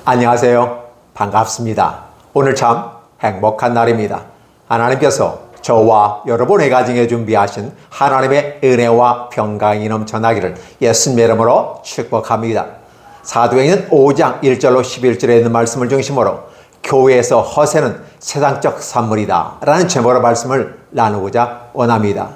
안녕하세요. 반갑습니다. 오늘 참 행복한 날입니다. 하나님께서 저와 여러분의 가정에 준비하신 하나님의 은혜와 평강이 넘쳐나기를 예수님의 이름으로 축복합니다. 사도행전 5장 1절로 11절에 있는 말씀을 중심으로 교회에서 허세는 세상적 산물이다 라는 제목으로 말씀을 나누고자 원합니다.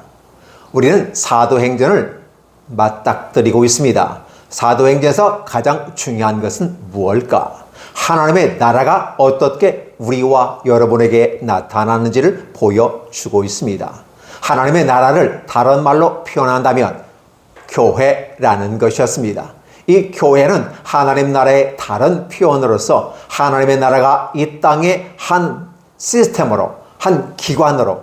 우리는 사도행전을 맞닥뜨리고 있습니다. 사도행전에서 가장 중요한 것은 무엇일까? 하나님의 나라가 어떻게 우리와 여러분에게 나타나는지를 보여주고 있습니다. 하나님의 나라를 다른 말로 표현한다면 교회라는 것이었습니다. 이 교회는 하나님 나라의 다른 표현으로서 하나님의 나라가 이 땅의 한 시스템으로, 한 기관으로,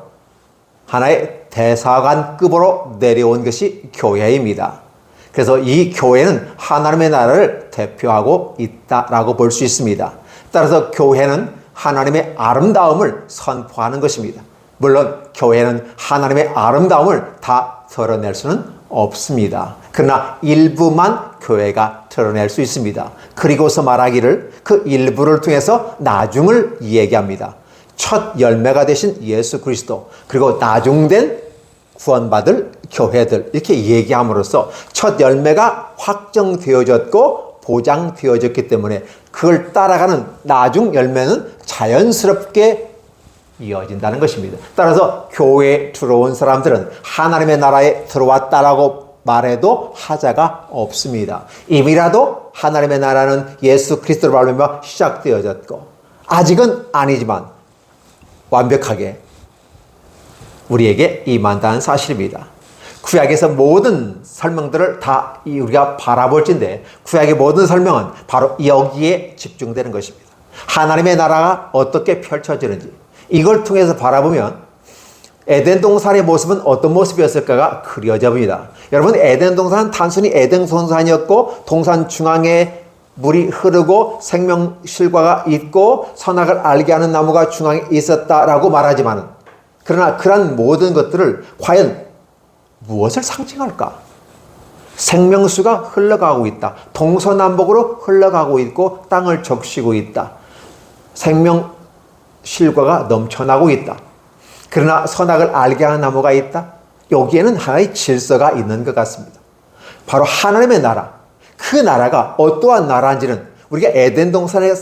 하나의 대사관급으로 내려온 것이 교회입니다. 그래서 이 교회는 하나님의 나라를 대표하고 있다라고 볼 수 있습니다. 따라서 교회는 하나님의 아름다움을 선포하는 것입니다. 물론 교회는 하나님의 아름다움을 다 드러낼 수는 없습니다. 그러나 일부만 교회가 드러낼 수 있습니다. 그리고서 말하기를 그 일부를 통해서 나중을 얘기합니다. 첫 열매가 되신 예수 그리스도, 그리고 나중된 구원받을 교회들, 이렇게 얘기함으로써 첫 열매가 확정되어졌고 보장되어졌기 때문에 그걸 따라가는 나중 열매는 자연스럽게 이어진다는 것입니다. 따라서 교회에 들어온 사람들은 하나님의 나라에 들어왔다라고 말해도 하자가 없습니다. 이미라도 하나님의 나라는 예수 그리스도로 말미암아 시작되어졌고 아직은 아니지만 완벽하게 우리에게 임한다는 사실입니다. 구약에서 모든 설명들을 다 우리가 바라볼진데 구약의 모든 설명은 바로 여기에 집중되는 것입니다. 하나님의 나라가 어떻게 펼쳐지는지 이걸 통해서 바라보면 에덴 동산의 모습은 어떤 모습이었을까가 그려져 봅니다. 여러분, 에덴 동산은 단순히 에덴 동산이었고 동산 중앙에 물이 흐르고 생명실과가 있고 선악을 알게 하는 나무가 중앙에 있었다라고 말하지만 그러나 그런 모든 것들을 과연 무엇을 상징할까? 생명수가 흘러가고 있다. 동서남북으로 흘러가고 있고 땅을 적시고 있다. 생명실과가 넘쳐나고 있다. 그러나 선악을 알게 하는 나무가 있다. 여기에는 하나의 질서가 있는 것 같습니다. 바로 하나님의 나라. 그 나라가 어떠한 나라인지는 우리가 에덴 동산의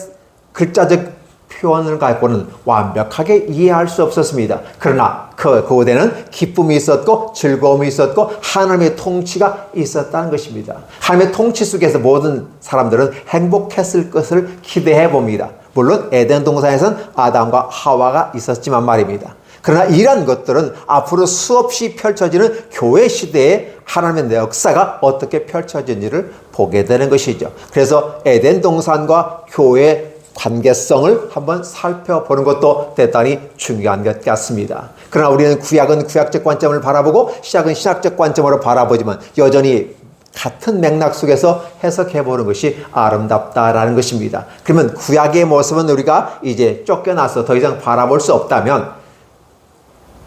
글자적 표현을 갖고는 완벽하게 이해할 수 없었습니다. 그러나 그곳에는 기쁨이 있었고 즐거움이 있었고 하나님의 통치가 있었다는 것입니다. 하나님의 통치 속에서 모든 사람들은 행복했을 것을 기대해 봅니다. 물론 에덴 동산에서는 아담과 하와가 있었지만 말입니다. 그러나 이러한 것들은 앞으로 수없이 펼쳐지는 교회 시대에 하나님의 역사가 어떻게 펼쳐지는지를 보게 되는 것이죠. 그래서 에덴 동산과 교회 관계성을 한번 살펴보는 것도 대단히 중요한 것 같습니다. 그러나 우리는 구약은 구약적 관점을 바라보고 시작은 시작적 관점으로 바라보지만 여전히 같은 맥락 속에서 해석해 보는 것이 아름답다라는 것입니다. 그러면 구약의 모습은 우리가 이제 쫓겨나서 더 이상 바라볼 수 없다면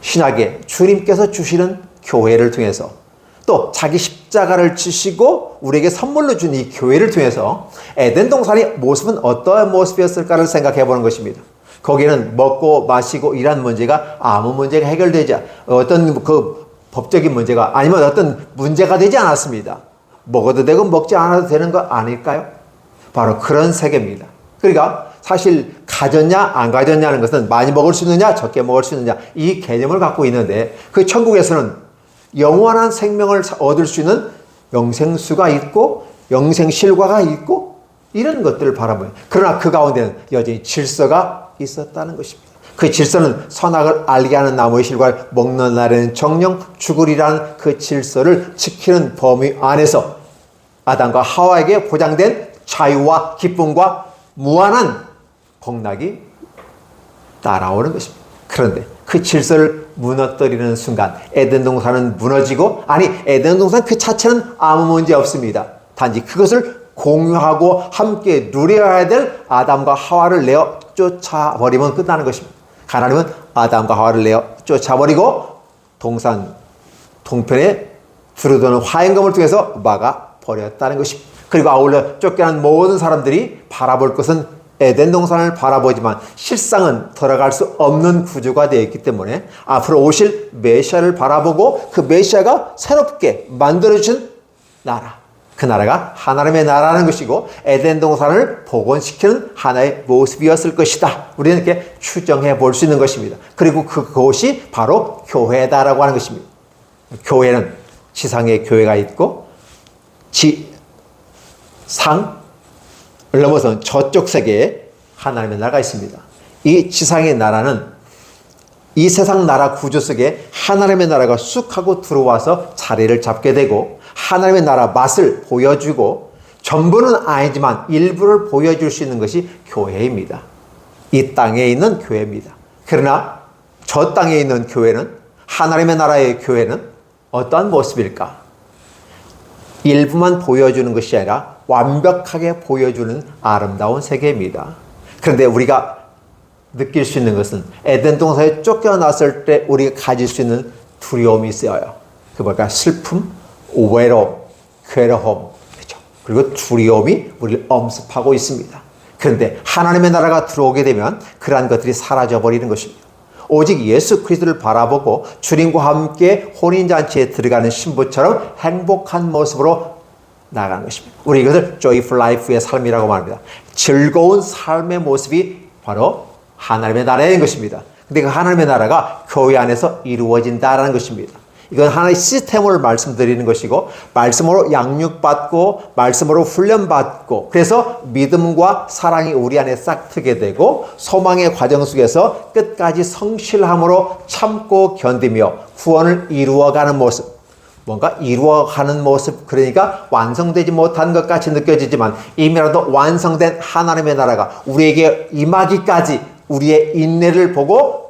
신약에 주님께서 주시는 교회를 통해서 또 자기 십자가를 지시고 우리에게 선물로 준 이 교회를 통해서 에덴 동산의 모습은 어떠한 모습이었을까를 생각해 보는 것입니다. 거기는 먹고 마시고 이런 문제가 아무 문제가 해결되지 어떤 그 법적인 문제가 아니면 어떤 문제가 되지 않았습니다. 먹어도 되고 먹지 않아도 되는 거 아닐까요? 바로 그런 세계입니다. 그러니까 사실 가졌냐 안 가졌냐는 것은 많이 먹을 수 있느냐 적게 먹을 수 있느냐 이 개념을 갖고 있는데 그 천국에서는 영원한 생명을 얻을 수 있는 영생수가 있고 영생실과가 있고 이런 것들을 바라보면 그러나 그 가운데는 여전히 질서가 있었다는 것입니다. 그 질서는 선악을 알게 하는 나무의 실과를 먹는 날에는 정령 죽으리라는 그 질서를 지키는 범위 안에서 아담과 하와에게 보장된 자유와 기쁨과 무한한 복락이 따라오는 것입니다. 그런데 그 질서를 무너뜨리는 순간 에덴 동산은 무너지고 에덴 동산 그 자체는 아무 문제 없습니다. 단지 그것을 공유하고 함께 누려야 될 아담과 하와를 내어 쫓아버리면 끝나는 것입니다. 하나님은 아담과 하와를 내어 쫓아버리고 동산 동편에 두루도는 화행검을 통해서 막아버렸다는 것입니다. 그리고 아울러 쫓겨난 모든 사람들이 바라볼 것은 에덴 동산을 바라보지만 실상은 들어갈 수 없는 구조가 되어 있기 때문에 앞으로 오실 메시아를 바라보고 그 메시아가 새롭게 만들어주신 나라, 그 나라가 하나님의 나라라는 것이고 에덴 동산을 복원시키는 하나의 모습이었을 것이다. 우리는 이렇게 추정해 볼 수 있는 것입니다. 그리고 그것이 바로 교회다라고 하는 것입니다. 교회는 지상의 교회가 있고 지상을 넘어서는 저쪽 세계에 하나님의 나라가 있습니다. 이 지상의 나라는 이 세상 나라 구조 속에 하나님의 나라가 쑥 하고 들어와서 자리를 잡게 되고 하나님의 나라 맛을 보여주고 전부는 아니지만 일부를 보여줄 수 있는 것이 교회입니다. 이 땅에 있는 교회입니다. 그러나 저 땅에 있는 교회는, 하나님의 나라의 교회는 어떠한 모습일까? 일부만 보여주는 것이 아니라 완벽하게 보여주는 아름다운 세계입니다. 그런데 우리가 느낄 수 있는 것은 에덴 동산에 쫓겨났을 때 우리가 가질 수 있는 두려움이 있어요. 그 뭘까? 슬픔, 외로움, 괴로움, 그렇죠? 그리고 두려움이 우리를 엄습하고 있습니다. 그런데 하나님의 나라가 들어오게 되면 그러한 것들이 사라져 버리는 것입니다. 오직 예수 그리스도를 바라보고 주님과 함께 혼인잔치에 들어가는 신부처럼 행복한 모습으로 나아가는 것입니다. 우리 이것을 joyful life의 삶이라고 말합니다. 즐거운 삶의 모습이 바로 하나님의 나라인 것입니다. 근데 그 하나님의 나라가 교회 안에서 이루어진다라는 것입니다. 이건 하나의 시스템을 말씀드리는 것이고 말씀으로 양육받고 말씀으로 훈련받고 그래서 믿음과 사랑이 우리 안에 싹 트게 되고 소망의 과정 속에서 끝까지 성실함으로 참고 견디며 구원을 이루어가는 모습, 뭔가 이루어가는 모습, 그러니까 완성되지 못한 것 같이 느껴지지만 이미라도 완성된 하나님의 나라가 우리에게 임하기까지 우리의 인내를 보고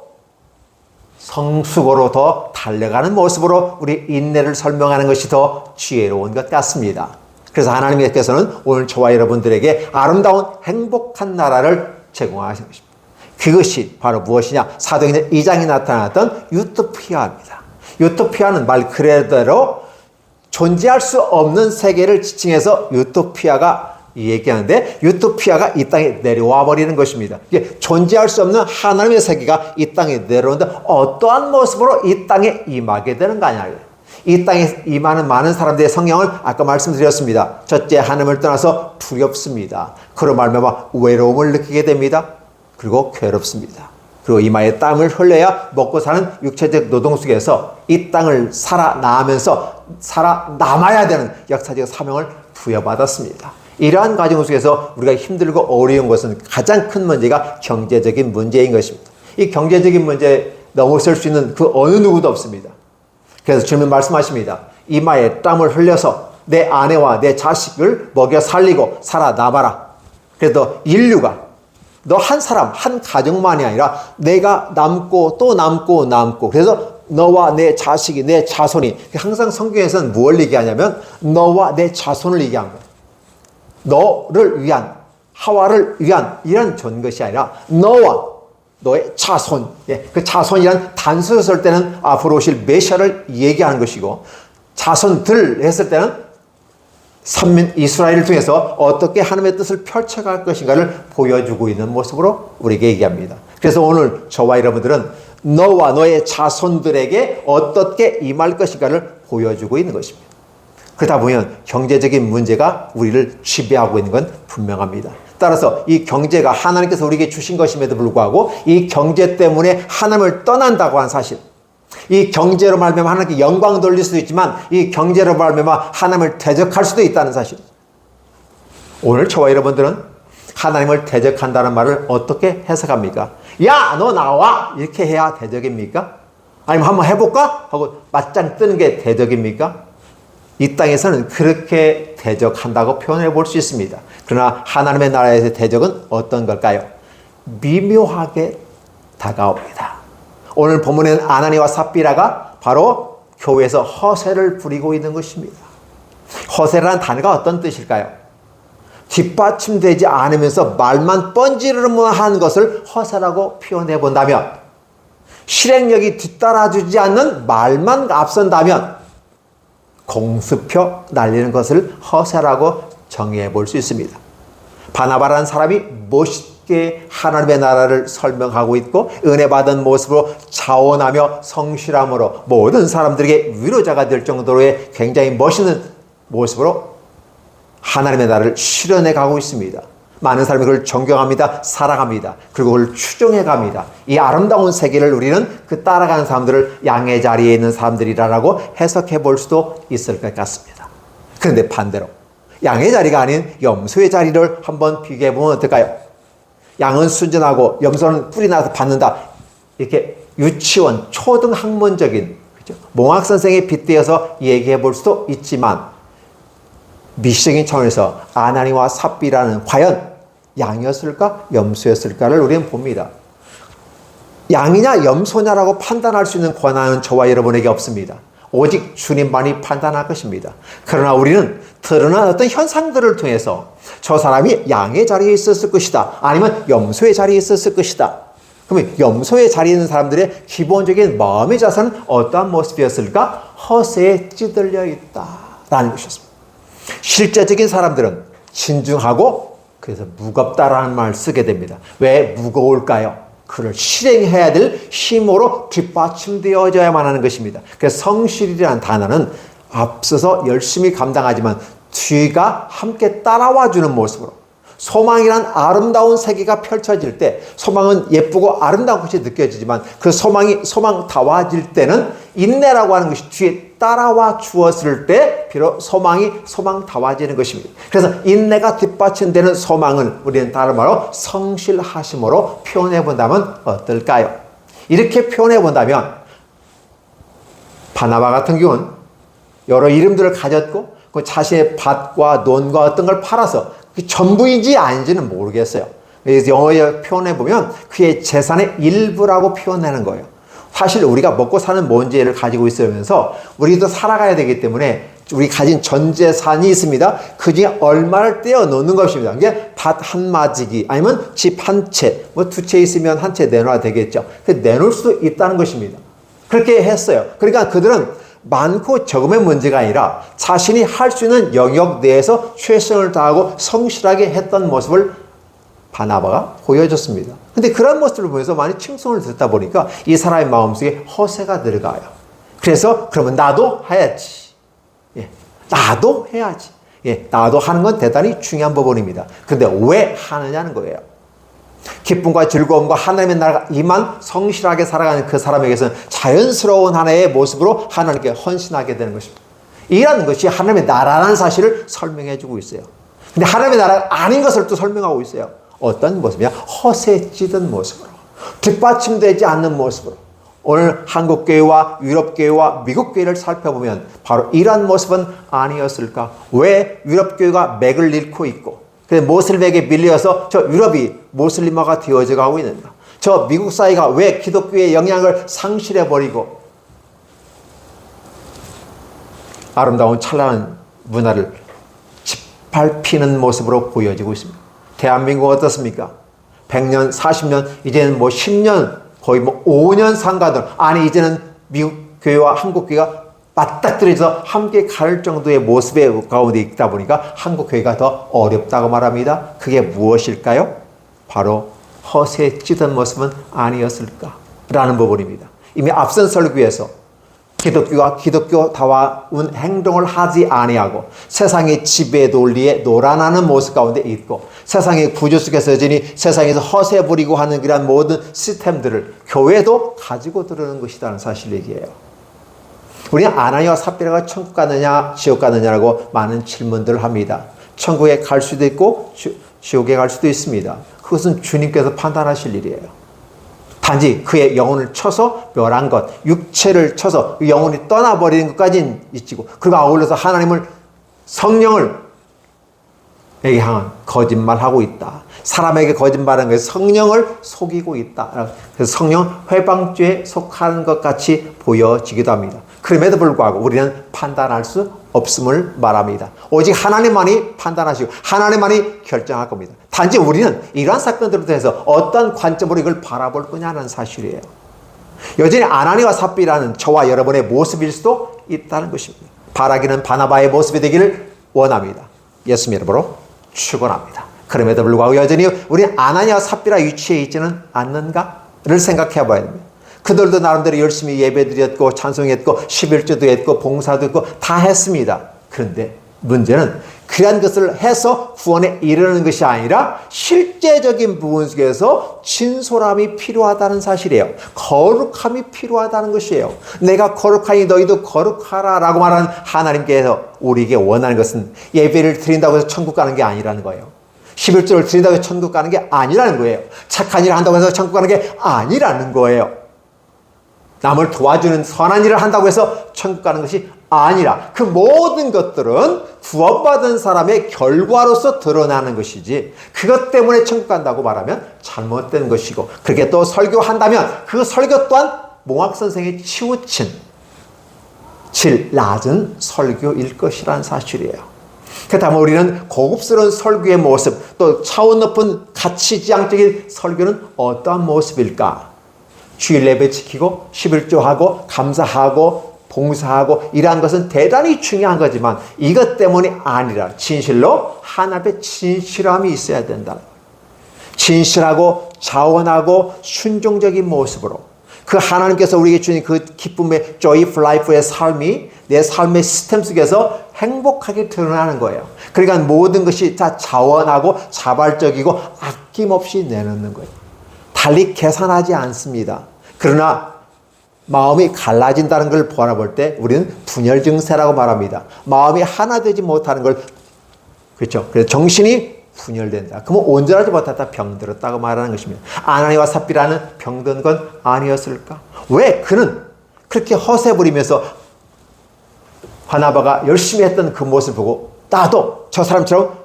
성숙으로 더 달려가는 모습으로 우리 인내를 설명하는 것이 더 지혜로운 것 같습니다. 그래서 하나님께서는 오늘 저와 여러분들에게 아름다운 행복한 나라를 제공하신 것입니다. 그것이 바로 무엇이냐? 사도행전 2장에 나타났던 유토피아입니다. 유토피아는 말 그대로 존재할 수 없는 세계를 지칭해서 유토피아가 얘기하는데 유토피아가 이 땅에 내려와 버리는 것입니다. 이게 존재할 수 없는 하나님의 세계가 이 땅에 내려오는데 어떠한 모습으로 이 땅에 임하게 되는 거냐. 이 땅에 임하는 많은 사람들의 성향을 아까 말씀드렸습니다. 첫째, 하나님을 떠나서 두렵습니다. 그로 말미암아 외로움을 느끼게 됩니다. 그리고 괴롭습니다. 그리고 이마에 땀을 흘려야 먹고 사는 육체적 노동 속에서 이 땅을 살아남으면서 살아남아야 되는 역사적 사명을 부여받았습니다. 이러한 과정 속에서 우리가 힘들고 어려운 것은 가장 큰 문제가 경제적인 문제인 것입니다. 이 경제적인 문제에 넘어설 수 있는 그 어느 누구도 없습니다. 그래서 주님 말씀하십니다. 이마에 땀을 흘려서 내 아내와 내 자식을 먹여 살리고 살아남아라. 그래도 인류가 너 한 사람, 한 가정만이 아니라 내가 남고 또 남고 남고 그래서 너와 내 자식이, 내 자손이, 항상 성경에서는 무엇을 얘기하냐면 너와 내 자손을 얘기한 거예요. 너를 위한, 하와를 위한 이런 존 것이 아니라 너와 너의 자손, 그 자손이란 단수를 쓸 때는 앞으로 오실 메시아를 얘기하는 것이고 자손들 했을 때는 선민 이스라엘을 통해서 어떻게 하나님의 뜻을 펼쳐갈 것인가를 보여주고 있는 모습으로 우리에게 얘기합니다. 그래서 오늘 저와 여러분들은 너와 너의 자손들에게 어떻게 임할 것인가를 보여주고 있는 것입니다. 그러다 보면 경제적인 문제가 우리를 지배하고 있는 건 분명합니다. 따라서 이 경제가 하나님께서 우리에게 주신 것임에도 불구하고 이 경제 때문에 하나님을 떠난다고 하는 사실, 이 경제로 말미암아 하나님께 영광 돌릴 수도 있지만 이 경제로 말미암아 하나님을 대적할 수도 있다는 사실. 오늘 저와 여러분들은 하나님을 대적한다는 말을 어떻게 해석합니까? 야, 너 나와! 이렇게 해야 대적입니까? 아니면 한번 해볼까? 하고 맞짱 뜨는 게 대적입니까? 이 땅에서는 그렇게 대적한다고 표현해 볼 수 있습니다. 그러나 하나님의 나라에서의 대적은 어떤 걸까요? 미묘하게 다가옵니다. 오늘 본문에는 아나니와 삽비라가 바로 교회에서 허세를 부리고 있는 것입니다. 허세라는 단어가 어떤 뜻일까요? 뒷받침되지 않으면서 말만 뻔지르르한 것을 허세라고 표현해 본다면, 실행력이 뒤따라주지 않는 말만 앞선다면 공수표 날리는 것을 허세라고 정의해 볼 수 있습니다. 바나바라는 사람이 멋있게 하나님의 나라를 설명하고 있고 은혜 받은 모습으로 자원하며 성실함으로 모든 사람들에게 위로자가 될 정도로의 굉장히 멋있는 모습으로 하나님의 나라를 실현해 가고 있습니다. 많은 사람이 그걸 존경합니다. 사랑합니다. 그리고 그걸 추종해 갑니다. 이 아름다운 세계를 우리는 그 따라가는 사람들을 양의 자리에 있는 사람들이라고 해석해 볼 수도 있을 것 같습니다. 그런데 반대로 양의 자리가 아닌 염소의 자리를 한번 비교해 보면 어떨까요? 양은 순전하고 염소는 뿔이 나서 받는다. 이렇게 유치원, 초등학문적인 몽학 선생에 빗대어서 얘기해 볼 수도 있지만 미시적인 차원에서 아나니와 삽비라는 과연 양이었을까 염소였을까를 우리는 봅니다. 양이냐 염소냐라고 판단할 수 있는 권한은 저와 여러분에게 없습니다. 오직 주님만이 판단할 것입니다. 그러나 우리는 드러난 어떤 현상들을 통해서 저 사람이 양의 자리에 있었을 것이다, 아니면 염소의 자리에 있었을 것이다. 그러면 염소의 자리에 있는 사람들의 기본적인 마음의 자세는 어떠한 모습이었을까? 허세에 찌들려 있다라는 것이었습니다. 실제적인 사람들은 진중하고 그래서 무겁다라는 말을 쓰게 됩니다. 왜 무거울까요? 그를 실행해야 될 힘으로 뒷받침되어져야만 하는 것입니다. 그래서 성실이라는 단어는 앞서서 열심히 감당하지만 뒤가 함께 따라와 주는 모습으로, 소망이란 아름다운 세계가 펼쳐질 때 소망은 예쁘고 아름다운 것이 느껴지지만 그 소망 다와질 때는 인내라고 하는 것이 뒤에 따라와 주었을 때 비록 소망 다와지는 것입니다. 그래서 인내가 뒷받침되는 소망을 우리는 다른 말로 성실하심으로 표현해 본다면 어떨까요? 이렇게 표현해 본다면 바나바 같은 경우는 여러 이름들을 가졌고 그 자신의 밭과 논과 어떤 걸 팔아서 전부인지 아닌지는 모르겠어요. 그래서 영어에 표현해 보면 그의 재산의 일부라고 표현하는 거예요. 사실 우리가 먹고 사는 문제를 가지고 있으면서 우리도 살아가야 되기 때문에 우리 가진 전 재산이 있습니다. 그 중에 얼마를 떼어 놓는 것입니다. 이게 밭 한 마지기 아니면 집 한 채, 뭐 두 채 있으면 한 채 내놔야 되겠죠. 내놓을 수도 있다는 것입니다. 그렇게 했어요. 그러니까 그들은 많고 적음의 문제가 아니라 자신이 할 수 있는 영역 내에서 최선을 다하고 성실하게 했던 모습을 바나바가 보여줬습니다. 근데 그런 모습을 보면서 많이 칭송을 듣다 보니까 이 사람의 마음속에 허세가 들어가요. 그래서 그러면 나도 해야지. 나도 해야지. 나도 하는 건 대단히 중요한 부분입니다. 근데 왜 하느냐는 거예요. 기쁨과 즐거움과 하나님의 나라가 임한 성실하게 살아가는 그 사람에게서는 자연스러운 하나의 모습으로 하나님께 헌신하게 되는 것입니다. 이런 것이 하나님의 나라라는 사실을 설명해 주고 있어요. 근데 하나님의 나라가 아닌 것을 또 설명하고 있어요. 어떤 모습이냐? 허세에 찌든 모습으로, 뒷받침되지 않는 모습으로. 오늘 한국교회와 유럽교회와 미국교회를 살펴보면 바로 이러한 모습은 아니었을까? 왜 유럽교회가 맥을 잃고 있고 모슬맥에 밀려서 저 유럽이 모슬림화가 되어져 가고 있는가? 저 미국 사회가 왜 기독교의 영향을 상실해버리고 아름다운 찬란한 문화를 짓밟히는 모습으로 보여지고 있습니다. 대한민국은 어떻습니까? 100년, 40년, 이제는 10년, 거의 5년 상가들. 아니, 이제는 미국 교회와 한국 교회가 맞닥뜨려서 함께 갈 정도의 모습의 가운데 있다 보니까 한국 교회가 더 어렵다고 말합니다. 그게 무엇일까요? 바로 허세에 찌든 모습은 아니었을까라는 부분입니다. 이미 앞선 설교에서 기독교가 기독교다운 행동을 하지 아니하고 세상의 지배 논리에 노란하는 모습 가운데 있고 세상의 구조 속에서 여전히 세상에서 허세 부리고 하는 그런 모든 시스템들을 교회도 가지고 들어오는 것이라는 사실 얘기예요. 우리는 아나니와 삽비라가 천국 가느냐 지옥 가느냐라고 많은 질문들을 합니다. 천국에 갈 수도 있고 지옥에 갈 수도 있습니다. 그것은 주님께서 판단하실 일이에요. 단지 그의 영혼을 쳐서 멸한 것, 육체를 쳐서 영혼이 떠나버리는 것까지는 있지고 그리고 아울러서 하나님을 성령을 에게 향한 거짓말하고 있다. 사람에게 거짓말하는 것은 성령을 속이고 있다. 그래서 성령 회방죄에 속하는 것 같이 보여지기도 합니다. 그럼에도 불구하고 우리는 판단할 수 없음을 말합니다. 오직 하나님만이 판단하시고 하나님만이 결정할 겁니다. 단지 우리는 이러한 사건들에 대해서 어떤 관점으로 이걸 바라볼 거냐는 사실이에요. 여전히 아나니와 삽비라는 저와 여러분의 모습일 수도 있다는 것입니다. 바라기는 바나바의 모습이 되기를 원합니다. 예수님 이름으로 축원합니다. 그럼에도 불구하고 여전히 우리 아나니아와 삽비라 위치에 있지는 않는가를 생각해 봐야 됩니다. 그들도 나름대로 열심히 예배드렸고 찬송했고 11조도 했고 봉사도 했고 다 했습니다. 그런데 문제는 그러한 것을 해서 구원에 이르는 것이 아니라 실제적인 부분 속에서 진솔함이 필요하다는 사실이에요. 거룩함이 필요하다는 것이에요. 내가 거룩하니 너희도 거룩하라 라고 말하는 하나님께서 우리에게 원하는 것은 예배를 드린다고 해서 천국 가는 게 아니라는 거예요. 11조를 드린다고 해서 천국 가는 게 아니라는 거예요. 착한 일을 한다고 해서 천국 가는 게 아니라는 거예요. 남을 도와주는 선한 일을 한다고 해서 천국 가는 것이 아니라 그 모든 것들은 구원받은 사람의 결과로서 드러나는 것이지 그것 때문에 천국 간다고 말하면 잘못된 것이고 그렇게 또 설교한다면 그 설교 또한 몽학 선생이 치우친 질 낮은 설교일 것이라는 사실이에요. 그렇다면 우리는 고급스러운 설교의 모습 또 차원 높은 가치지향적인 설교는 어떠한 모습일까? 주일 예배 지키고 11조하고 감사하고 봉사하고 이러한 것은 대단히 중요한 거지만 이것 때문이 아니라 진실로 하나님의 진실함이 있어야 된다. 진실하고 자원하고 순종적인 모습으로 그 하나님께서 우리에게 주신 그 기쁨의 joyful life의 삶이 내 삶의 시스템 속에서 행복하게 드러나는 거예요. 그러니까 모든 것이 다 자원하고 자발적이고 아낌없이 내놓는 거예요. 달리 계산하지 않습니다. 그러나 마음이 갈라진다는 걸 바라볼 때 우리는 분열 증세라고 말합니다. 마음이 하나 되지 못하는 걸 그렇죠. 그래서 정신이 분열된다. 그러면 온전하지 못하다 병들었다고 말하는 것입니다. 아나니와 삽비라는 병든 건 아니었을까? 왜 그는 그렇게 허세 부리면서 바나바가 열심히 했던 그 모습을 보고 나도 저 사람처럼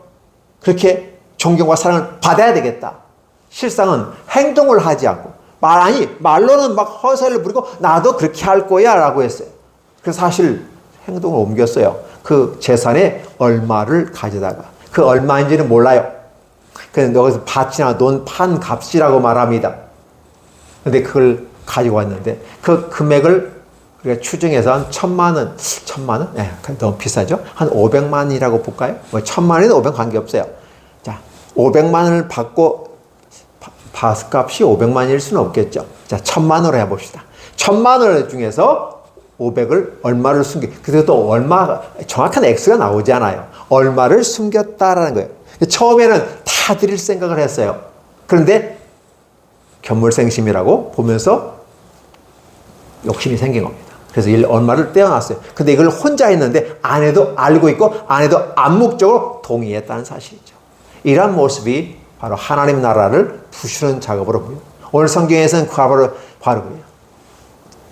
그렇게 존경과 사랑을 받아야 되겠다. 실상은 행동을 하지 않고 말로는 막 허세를 부리고 나도 그렇게 할 거야 라고 했어요. 그래서 사실 행동을 옮겼어요. 그 재산에 얼마를 가져다가 그 얼마인지는 몰라요. 그래서 여기서 밭이나 논 판 값이라고 말합니다. 근데 그걸 가지고 왔는데 그 금액을 우리가 추정해서 한 1,000만 원? 네, 너무 비싸죠? 한 500만이라고 볼까요? 뭐 1,000만원이든 500 관계없어요. 자, 500만원을 받고 밭값이 500만일 수는 없겠죠. 자, 1,000만원으로 해봅시다. 1,000만원 중에서 500을 얼마를 그래도 또 얼마, 정확한 액수가 나오지 않아요. 얼마를 숨겼다라는 거예요. 처음에는 다 드릴 생각을 했어요. 그런데 견물생심이라고 보면서 욕심이 생긴 겁니다. 그래서 얼마를 떼어놨어요. 근데 이걸 혼자 했는데 아내도 알고 있고 아내도 암묵적으로 동의했다는 사실이죠. 이러한 모습이 바로 하나님 나라를 부수는 작업으로 보여요. 오늘 성경에서는 바로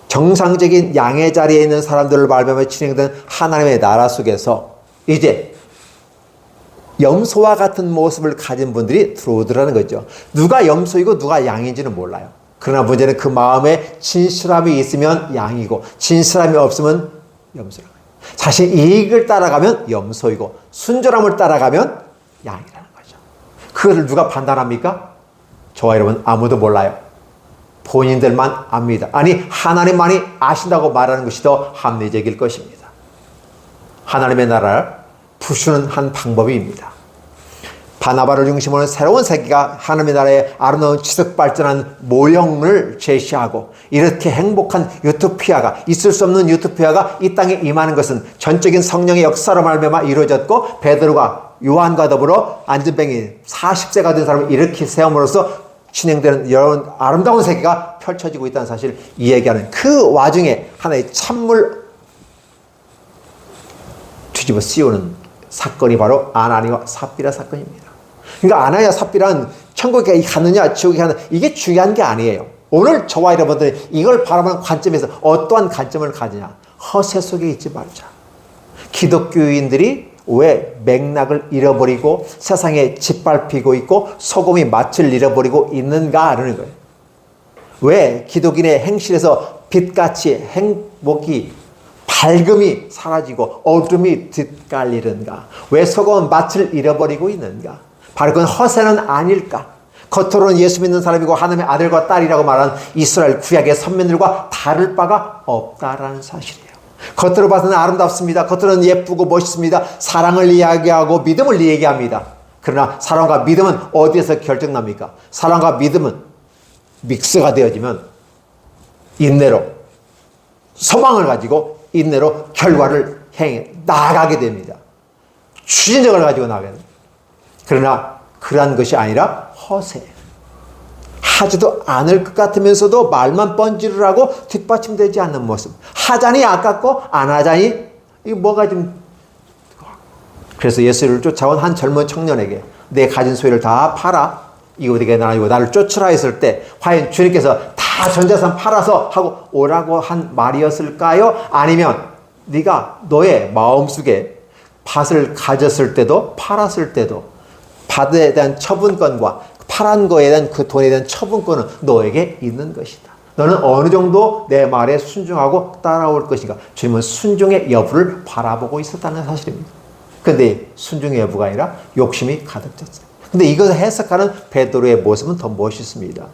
정상적인 양의 자리에 있는 사람들을 말하며 진행된 하나님의 나라 속에서 이제 염소와 같은 모습을 가진 분들이 들어오더라는 거죠. 누가 염소이고 누가 양인지는 몰라요. 그러나 문제는 그 마음에 진실함이 있으면 양이고 진실함이 없으면 염소라고 해요. 자신 이익을 따라가면 염소이고 순전함을 따라가면 양이라는 거죠. 그것을 누가 판단합니까? 저와 여러분 아무도 몰라요. 본인들만 압니다. 아니 하나님만이 아신다고 말하는 것이 더 합리적일 것입니다. 하나님의 나라를 부수는 한 방법입니다. 바나바를 중심으로 새로운 세계가 하나님의 나라의 아름다운 지속 발전한 모형을 제시하고 이렇게 행복한 유토피아가 있을 수 없는 유토피아가 이 땅에 임하는 것은 전적인 성령의 역사로 말미암아 이루어졌고 베드로가 요한과 더불어 안전뱅이 40세가 된 사람을 이렇게 세움으로써 진행되는 여러분 아름다운 세계가 펼쳐지고 있다는 사실을 이야기하는 그 와중에 하나의 찬물 뒤집어 씌우는 사건이 바로 아나니와 삽비라 사건입니다. 그러니까 아나니와 삽비라는 천국에 가느냐 지옥에 가느냐 이게 중요한 게 아니에요. 오늘 저와 여러분들이 이걸 바라보는 관점에서 어떠한 관점을 가지냐. 허세 속에 있지 말자. 기독교인들이 왜 맥락을 잃어버리고 세상에 짓밟히고 있고 소금이 맛을 잃어버리고 있는가라는 거예요. 왜 기독인의 행실에서 빛같이 행복이 밝음이 사라지고 어둠이 뒷갈리는가? 왜 소금은 맛을 잃어버리고 있는가? 바로 그건 허세는 아닐까? 겉으로는 예수 믿는 사람이고 하나님의 아들과 딸이라고 말하는 이스라엘 구약의 선민들과 다를 바가 없다라는 사실이에요. 겉으로 봐서는 아름답습니다. 겉으로는 예쁘고 멋있습니다. 사랑을 이야기하고 믿음을 얘기합니다. 그러나 사랑과 믿음은 어디에서 결정납니까? 사랑과 믿음은 믹스가 되어지면 인내로, 소망을 가지고 인내로 결과를 향해 나아가게 됩니다. 추진력을 가지고 나가게 됩니다. 그러나 그러한 것이 아니라 허세. 하지도 않을 것 같으면서도 말만 번지르르 하고 뒷받침되지 않는 모습. 하자니 아깝고 안 하자니 이거 뭐가 좀. 그래서 예수를 쫓아온 한 젊은 청년에게 내 가진 소유를 다 팔아 이웃에게 나누고 나를 쫓으라 했을 때 과연 주님께서 다 전 재산 팔아서 하고 오라고 한 말이었을까요? 아니면 네가 너의 마음속에 밭을 가졌을 때도 팔았을 때도 밭에 대한 처분권과 팔한 거에 대한 그 돈에 대한 처분권은 너에게 있는 것이다. 너는 어느 정도 내 말에 순종하고 따라올 것인가? 주님은 순종의 여부를 바라보고 있었다는 사실입니다. 그런데 순종의 여부가 아니라 욕심이 가득 찼어요. 근데 이것을 해석하는 베드로의 모습은 더 멋있습니다.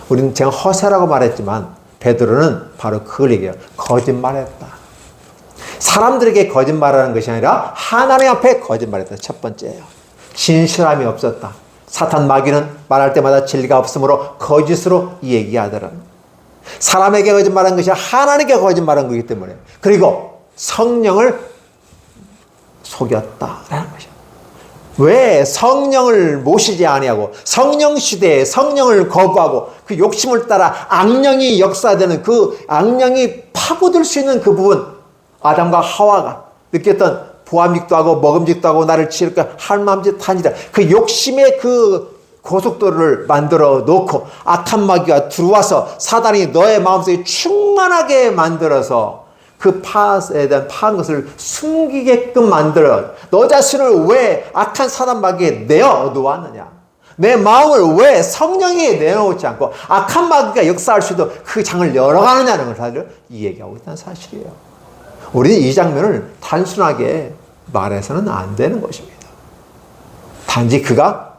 우리는 제가 허세라고 말했지만 베드로는 바로 그걸 얘기해요. 거짓말했다. 사람들에게 거짓말하는 것이 아니라 하나님 앞에 거짓말했다. 첫 번째예요. 진실함이 없었다. 사탄 마귀는 말할 때마다 진리가 없으므로 거짓으로 얘기하더라. 사람에게 거짓말한 것이 하나님께 거짓말한 거기 때문에. 그리고 성령을 속였다라는 것이야. 왜 성령을 모시지 아니하고 성령 시대에 성령을 거부하고 그 욕심을 따라 악령이 역사되는 그 악령이 파고들 수 있는 그 부분, 아담과 하와가 느꼈던 보암직도 하고 먹음직도 하고 나를 치를까 할맘짓 하니라. 그 욕심의 그 고속도로를 만들어 놓고 악한 마귀가 들어와서 사단이 너의 마음속에 충만하게 만들어서 그 팥에 대한 파한 것을 숨기게끔 만들어 너 자신을 왜 악한 사단 마귀에 내어놓았느냐? 내 마음을 왜 성령에 내놓지 않고 악한 마귀가 역사할 수도 그 장을 열어가느냐는 것을 이 얘기하고 있다는 사실이에요. 우리는 이 장면을 단순하게 말해서는 안 되는 것입니다. 단지 그가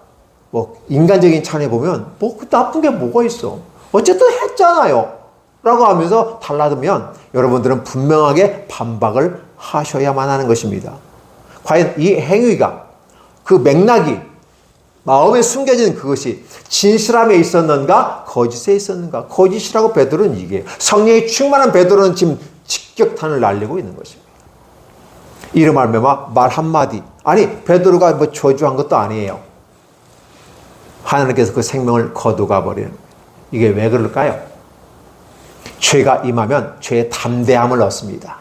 뭐 인간적인 차원에 보면 뭐 그 나쁜 게 뭐가 있어? 어쨌든 했잖아요. 라고 하면서 달라두면 여러분들은 분명하게 반박을 하셔야만 하는 것입니다. 과연 이 행위가 그 맥락이 마음에 숨겨진 그것이 진실함에 있었는가 거짓에 있었는가? 거짓이라고 베드로는 얘기해요. 성령이 충만한 베드로는 지금 직격탄을 날리고 있는 것입니다. 이를 말미암아 말 한마디. 아니 베드로가 뭐 저주한 것도 아니에요. 하나님께서 그 생명을 거두가 버리는 거예요. 이게 왜 그럴까요? 죄가 임하면 죄의 담대함을 얻습니다.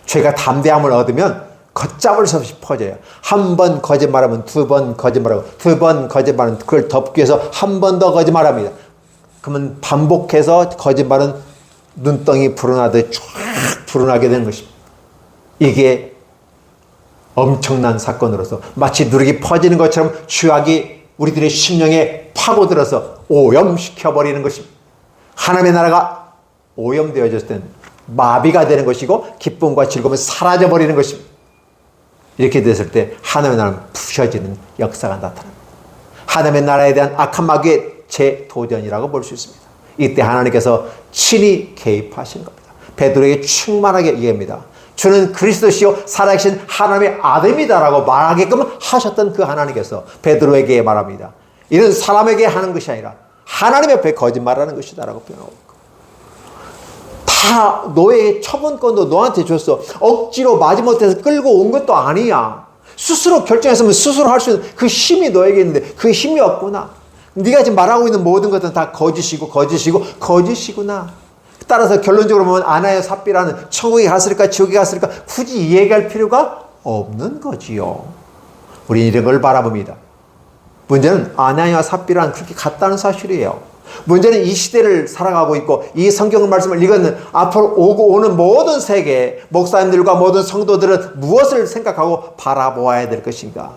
죄가 담대함을 얻으면 걷잡을 수 없이 퍼져요. 한 번 거짓말하면 두 번 거짓말하고 두 번 거짓말은 그걸 덮기 위해서 한 번 더 거짓말합니다. 그러면 반복해서 거짓말은 눈덩이 불어나듯 쫙 불어나게 되는 것입니다. 이게 엄청난 사건으로서 마치 누룩이 퍼지는 것처럼 죄악이 우리들의 심령에 파고들어서 오염시켜버리는 것입니다. 하나님의 나라가 오염되어졌을 때는 마비가 되는 것이고 기쁨과 즐거움이 사라져버리는 것입니다. 이렇게 됐을 때 하나님의 나라는 부셔지는 역사가 나타납니다. 하나님의 나라에 대한 악한 마귀의 재도전이라고 볼 수 있습니다. 이때 하나님께서 친히 개입하신 겁니다. 베드로에게 충만하게 얘기합니다. 주는 그리스도시요 살아계신 하나님의 아들이다라고 말하게끔 하셨던 그 하나님께서 베드로에게 말합니다. 이는 사람에게 하는 것이 아니라 하나님 앞에 거짓말하는 것이다라고 표현하고 다 너의 처분권도 너한테 줬어. 억지로 마지못해서 끌고 온 것도 아니야. 스스로 결정했으면 스스로 할 수 있는 그 힘이 너에게 있는데 그 힘이 없구나. 네가 지금 말하고 있는 모든 것은 다 거짓이구나. 따라서 결론적으로 보면 아나야 삽비라는 천국에 갔을까 지옥에 갔을까 굳이 이 얘기할 필요가 없는 거지요. 우리는 이런 걸 바라봅니다. 문제는 아나야 삽비라는 그렇게 같다는 사실이에요. 문제는 이 시대를 살아가고 있고 이 성경 말씀을 읽는 앞으로 오고 오는 모든 세계 목사님들과 모든 성도들은 무엇을 생각하고 바라보아야 될 것인가?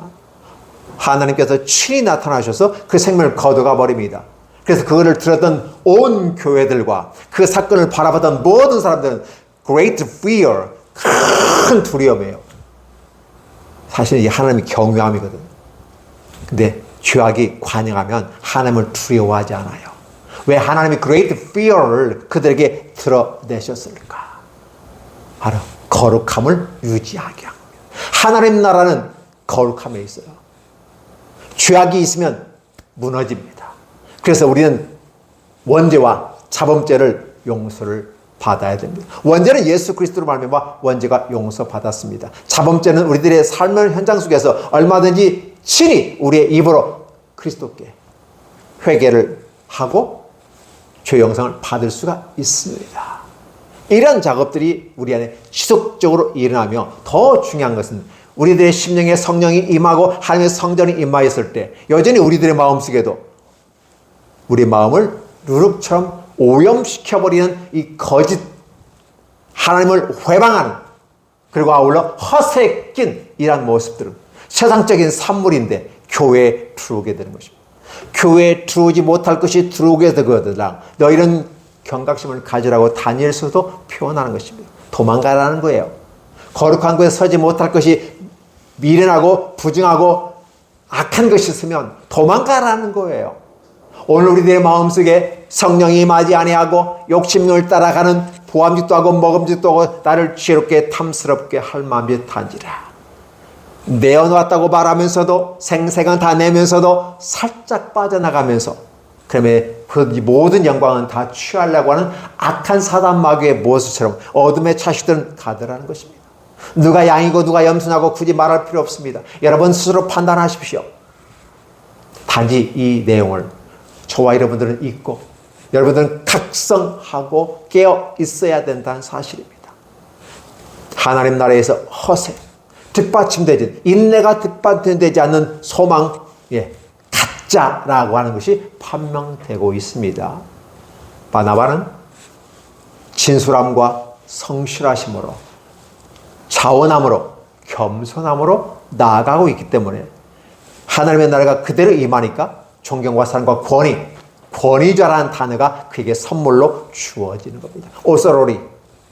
하나님께서 친히 나타나셔서 그 생명을 거둬가 버립니다. 그래서 그거를 들었던 온 교회들과 그 사건을 바라봤던 모든 사람들은 great fear, 큰 두려움이에요. 사실 이게 하나님의 경외함이거든요. 근데 죄악이 관영하면 하나님을 두려워하지 않아요. 왜 하나님이 great fear를 그들에게 드러내셨을까? 바로 거룩함을 유지하게 합니다. 하나님 나라는 거룩함에 있어요. 죄악이 있으면 무너집니다. 그래서 우리는 원죄와 자범죄를 용서를 받아야 됩니다. 원죄는 예수 그리스도로 말미암아 원죄가 용서받았습니다. 자범죄는 우리들의 삶의 현장 속에서 얼마든지 친히 우리의 입으로 그리스도께 회개를 하고 죄 용서를 받을 수가 있습니다. 이런 작업들이 우리 안에 지속적으로 일어나며 더 중요한 것은 우리들의 심령에 성령이 임하고 하나님의 성전이 임하였을 때 여전히 우리들의 마음속에도 우리 마음을 누룩처럼 오염시켜버리는 이 거짓 하나님을 회방하는 그리고 아울러 허세에 낀 이러한 모습들은 세상적인 산물인데 교회에 들어오게 되는 것입니다. 교회에 들어오지 못할 것이 들어오게 되거든요. 너희는 경각심을 가지라고 다니엘서도 표현하는 것입니다. 도망가라는 거예요. 거룩한 곳에 서지 못할 것이 미련하고 부정하고 악한 것이 있으면 도망가라는 거예요. 오늘 우리들의 마음속에 성령이 임하지 아니하고 욕심을 따라가는 보암짓도 하고 먹음짓도 하고 나를 지혜롭게 탐스럽게 할 마음이 탄지라. 내어놓았다고 말하면서도 생생한 다 내면서도 살짝 빠져나가면서 그러면 그 모든 영광은 다 취하려고 하는 악한 사단 마귀의 모습처럼 어둠의 자식들은 가더라는 것입니다. 누가 양이고 누가 염소냐고 굳이 말할 필요 없습니다. 여러분 스스로 판단하십시오. 단지 이 내용을 저와 여러분들은 잊고 여러분들은 각성하고 깨어 있어야 된다는 사실입니다. 하나님 나라에서 허세, 뒷받침되지 인내가 뒷받침되지 않는 소망, 가짜라고 하는 것이 판명되고 있습니다. 바나바는 진솔함과 성실하심으로 자원함으로 겸손함으로 나아가고 있기 때문에 하나님의 나라가 그대로 임하니까 존경과 사랑과 권위자라는 단어가 그에게 선물로 주어지는 겁니다. 오서로리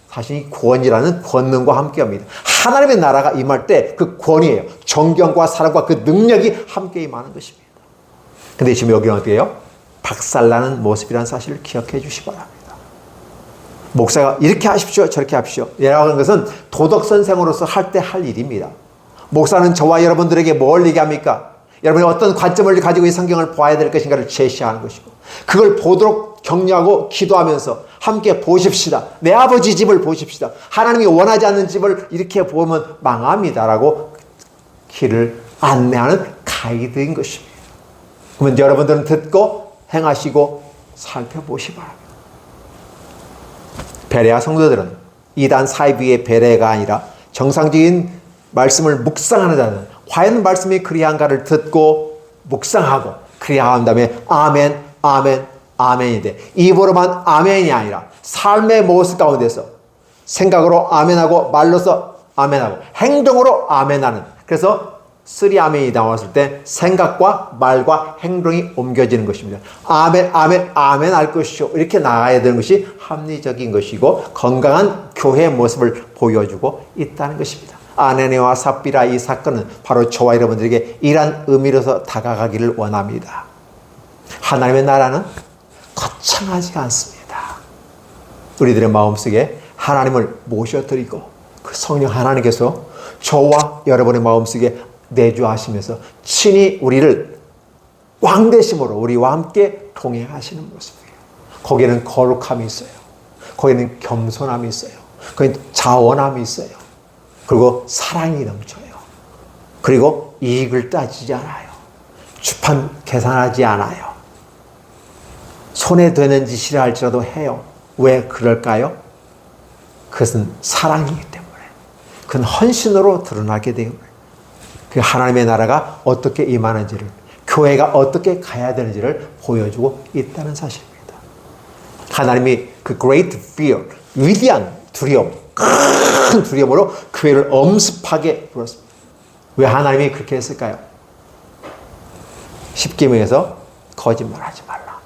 사실 이 권위라는 권능과 함께합니다. 하나님의 나라가 임할 때 그 권위예요. 존경과 사랑과 그 능력이 함께 임하는 것입니다. 근데 지금 여기는 어떻게 해요? 박살나는 모습이라는 사실을 기억해 주시기 바랍니다. 목사가 이렇게 하십시오 저렇게 하십시오 라고 하는 것은 도덕선생으로서 할 때 할 일입니다. 목사는 저와 여러분들에게 뭘 얘기합니까? 여러분이 어떤 관점을 가지고 이 성경을 봐야 될 것인가를 제시하는 것이고 그걸 보도록 격려하고 기도하면서 함께 보십시다. 내 아버지 집을 보십시다. 하나님이 원하지 않는 집을 이렇게 보면 망합니다라고 길을 안내하는 가이드인 것입니다. 그러면 여러분들은 듣고 행하시고 살펴보시 바랍니다. 베레아 성도들은 이단 사이비의 베레가 아니라 정상적인 말씀을 묵상하는 자는 과연 말씀이 그리한가를 듣고 묵상하고 그리한 다음에 아멘 아멘 아멘이 돼. 입으로만 아멘이 아니라 삶의 모습 가운데서 생각으로 아멘하고 말로서 아멘하고 행동으로 아멘하는 그래서 3아멘이 나왔을 때 생각과 말과 행동이 옮겨지는 것입니다. 아멘 아멘 아멘 할 것이죠. 이렇게 나가야 되는 것이 합리적인 것이고 건강한 교회의 모습을 보여주고 있다는 것입니다. 아네네와 삽비라 이 사건은 바로 저와 여러분들에게 이러한 의미로서 다가가기를 원합니다. 하나님의 나라는 거창하지가 않습니다. 우리들의 마음속에 하나님을 모셔드리고 그 성령 하나님께서 저와 여러분의 마음속에 내주하시면서 친히 우리를 왕되심으로 우리와 함께 동행하시는 모습이에요. 거기에는 거룩함이 있어요. 거기에는 겸손함이 있어요. 거기에는 자원함이 있어요. 그리고 사랑이 넘쳐요. 그리고 이익을 따지지 않아요. 주판 계산하지 않아요. 손에 되는 짓이라 할지라도 해요. 왜 그럴까요? 그것은 사랑이기 때문에. 그건 헌신으로 드러나게 되는 거예요. 그 하나님의 나라가 어떻게 임하는지를, 교회가 어떻게 가야 되는지를 보여주고 있다는 사실입니다. 하나님이 그 great fear, 위대한 두려움, 큰 두려움으로 교회를 엄습하게 불었습니다. 왜 하나님이 그렇게 했을까요? 10계명에서 거짓말하지 말라.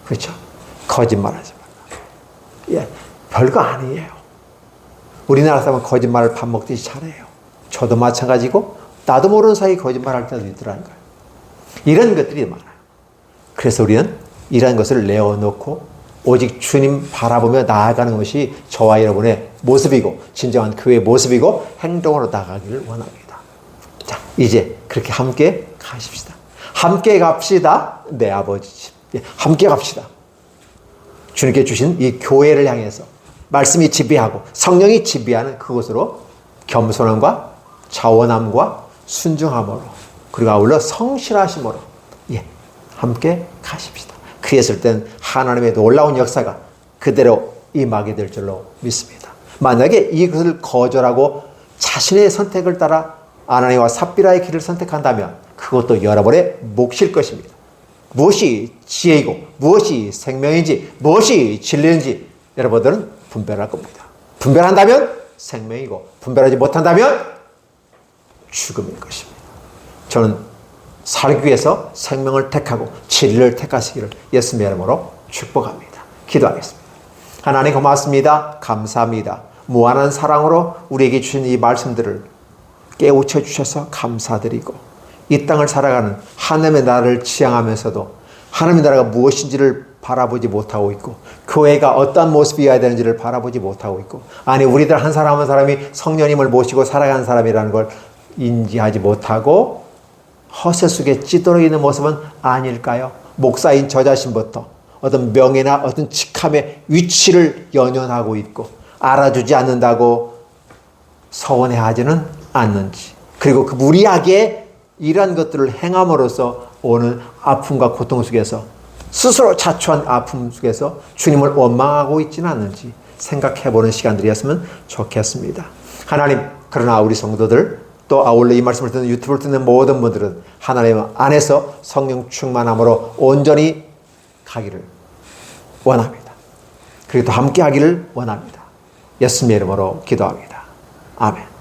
그렇죠? 거짓말하지 말라. 예, 별거 아니에요. 우리나라 사람은 거짓말을 밥 먹듯이 잘해요. 저도 마찬가지고 나도 모르는 사이에 거짓말할 때도 있더라는 거예요. 이런 것들이 많아요. 그래서 우리는 이런 것을 내어놓고 오직 주님 바라보며 나아가는 것이 저와 여러분의 모습이고 진정한 교회의 모습이고 행동으로 나가기를 원합니다. 자, 이제 그렇게 함께 가십시다. 함께 갑시다. 내 아버지 집. 함께 갑시다. 주님께 주신 이 교회를 향해서 말씀이 지배하고 성령이 지배하는 그곳으로 겸손함과 자원함과 순종함으로 그리고 아울러 성실하심으로 함께 가십시다. 그랬을 땐 하나님의 놀라운 역사가 그대로 임하게 될 줄로 믿습니다. 만약에 이것을 거절하고 자신의 선택을 따라 아나니와 삽비라의 길을 선택한다면 그것도 여러분의 몫일 것입니다. 무엇이 지혜이고 무엇이 생명인지 무엇이 진리인지 여러분들은 분별할 겁니다. 분별한다면 생명이고 분별하지 못한다면 죽음일 것입니다. 저는 살기 위해서 생명을 택하고 진리를 택하시기를 예수님의 이름으로 축복합니다. 기도하겠습니다. 하나님 고맙습니다. 감사합니다. 무한한 사랑으로 우리에게 주신 이 말씀들을 깨우쳐 주셔서 감사드리고 이 땅을 살아가는 하나님의 나라를 지향하면서도 하나님의 나라가 무엇인지를 바라보지 못하고 있고 교회가 어떤 모습이어야 되는지를 바라보지 못하고 있고 아니 우리들 한 사람 한 사람이 성령님을 모시고 살아가는 사람이라는 걸 인지하지 못하고 허세 속에 찌들어 있는 모습은 아닐까요? 목사인 저 자신부터 어떤 명예나 어떤 직함의 위치를 연연하고 있고 알아주지 않는다고 서운해하지는 않는지 그리고 그 무리하게 이러한 것들을 행함으로써 오는 아픔과 고통 속에서 스스로 자초한 아픔 속에서 주님을 원망하고 있지는 않는지 생각해보는 시간들이었으면 좋겠습니다. 하나님 그러나 우리 성도들 또 아울러 이 말씀을 듣는 유튜브를 듣는 모든 분들은 하나님 안에서 성령 충만함으로 온전히 가기를 원합니다. 그리고 또 함께 하기를 원합니다. 예수님의 이름으로 기도합니다. 아멘.